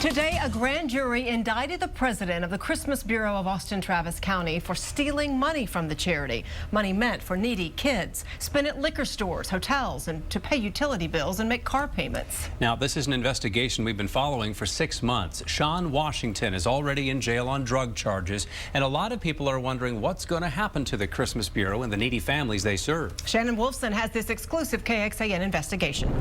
Today, a grand jury indicted the president of the Christmas Bureau of Austin-Travis County for stealing money from the charity. Money meant for needy kids, spent at liquor stores, hotels, and to pay utility bills and make car payments. Now, this is an investigation we've been following for 6 months. Sean Washington is already in jail on drug charges, and a lot of people are wondering what's going to happen to the Christmas Bureau and the needy families they serve. Shannon Wolfson has this exclusive KXAN investigation.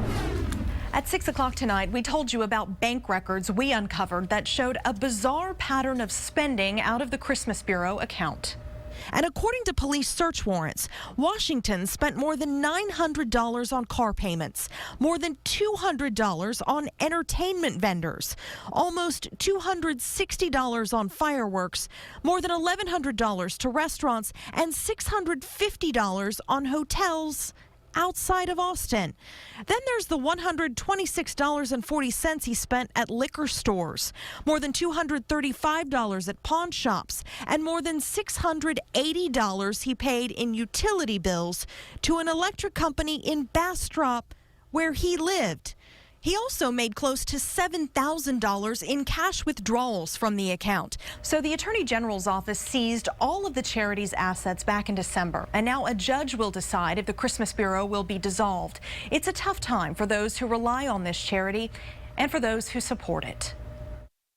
At 6 o'clock tonight, we told you about bank records we uncovered that showed a bizarre pattern of spending out of the Christmas Bureau account. And according to police search warrants, Washington spent more than $900 on car payments, more than $200 on entertainment vendors, almost $260 on fireworks, more than $1,100 to restaurants, and $650 on hotels outside of Austin. Then there's the $126.40 he spent at liquor stores, more than $235 at pawn shops, and more than $680 he paid in utility bills to an electric company in Bastrop where he lived. He also made close to $7,000 in cash withdrawals from the account. So the Attorney General's office seized all of the charity's assets back in December, and now a judge will decide if the Christmas Bureau will be dissolved. It's a tough time for those who rely on this charity and for those who support it.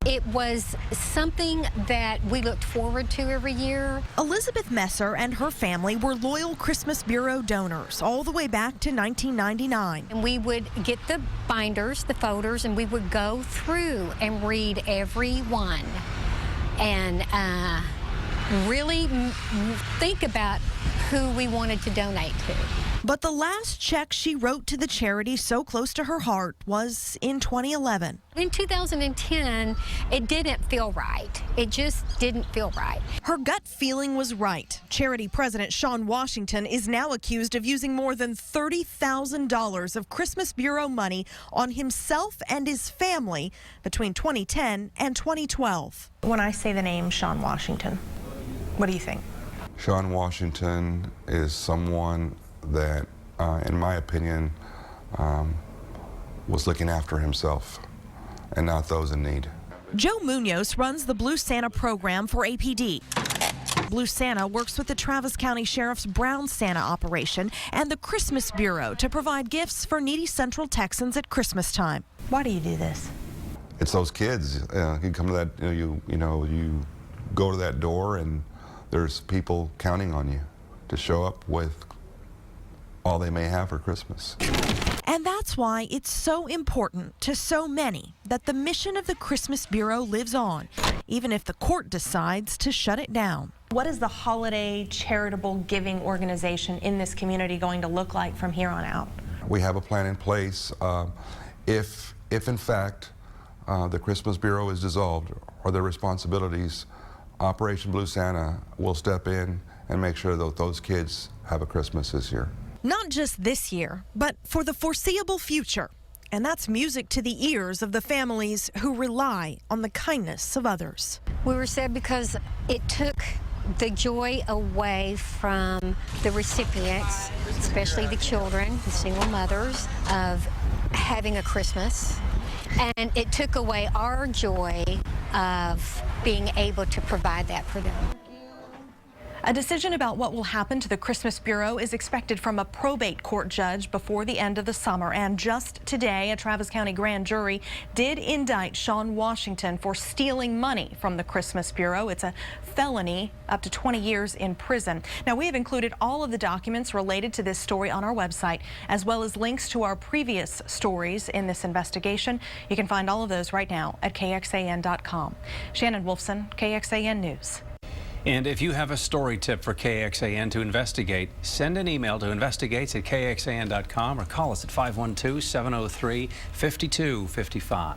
It was something that we looked forward to every year. Elizabeth Messer and her family were loyal Christmas Bureau donors all the way back to 1999. And we would get the binders, the folders, and we would go through and read every one and really think about who we wanted to donate to. But the last check she wrote to the charity so close to her heart was in 2011. In 2010, it didn't feel right. It just didn't feel right. Her gut feeling was right. Charity President Sean Washington is now accused of using more than $30,000 of Christmas Bureau money on himself and his family between 2010 and 2012. When I say the name Sean Washington, what do you think? Sean Washington is someone that, in my opinion, was looking after himself and not those in need. Joe Munoz runs the Blue Santa program for APD. Blue Santa works with the Travis County Sheriff's Brown Santa operation and the Christmas Bureau to provide gifts for needy Central Texans at Christmas time. Why do you do this? It's those kids. You come to that, you go to that door and there's people counting on you to show up with all they may have for Christmas. And that's why it's so important to so many that the mission of the Christmas Bureau lives on, even if the court decides to shut it down. What is the holiday charitable giving organization in this community going to look like from here on out? We have a plan in place. If in fact the Christmas Bureau is dissolved or their responsibilities, Operation Blue Santa will step in and make sure that those kids have a Christmas this year. Not just this year, but for the foreseeable future. And that's music to the ears of the families who rely on the kindness of others. We were sad because it took the joy away from the recipients, especially the children, the single mothers, of having a Christmas. And it took away our joy of being able to provide that for them. A decision about what will happen to the Christmas Bureau is expected from a probate court judge before the end of the summer. And just today, a Travis County grand jury did indict Sean Washington for stealing money from the Christmas Bureau. It's a felony, up to 20 years in prison. Now, we have included all of the documents related to this story on our website, as well as links to our previous stories in this investigation. You can find all of those right now at KXAN.com. Shannon Wolfson, KXAN News. And if you have a story tip for KXAN to investigate, send an email to investigates@kxan.com or call us at 512-703-5255.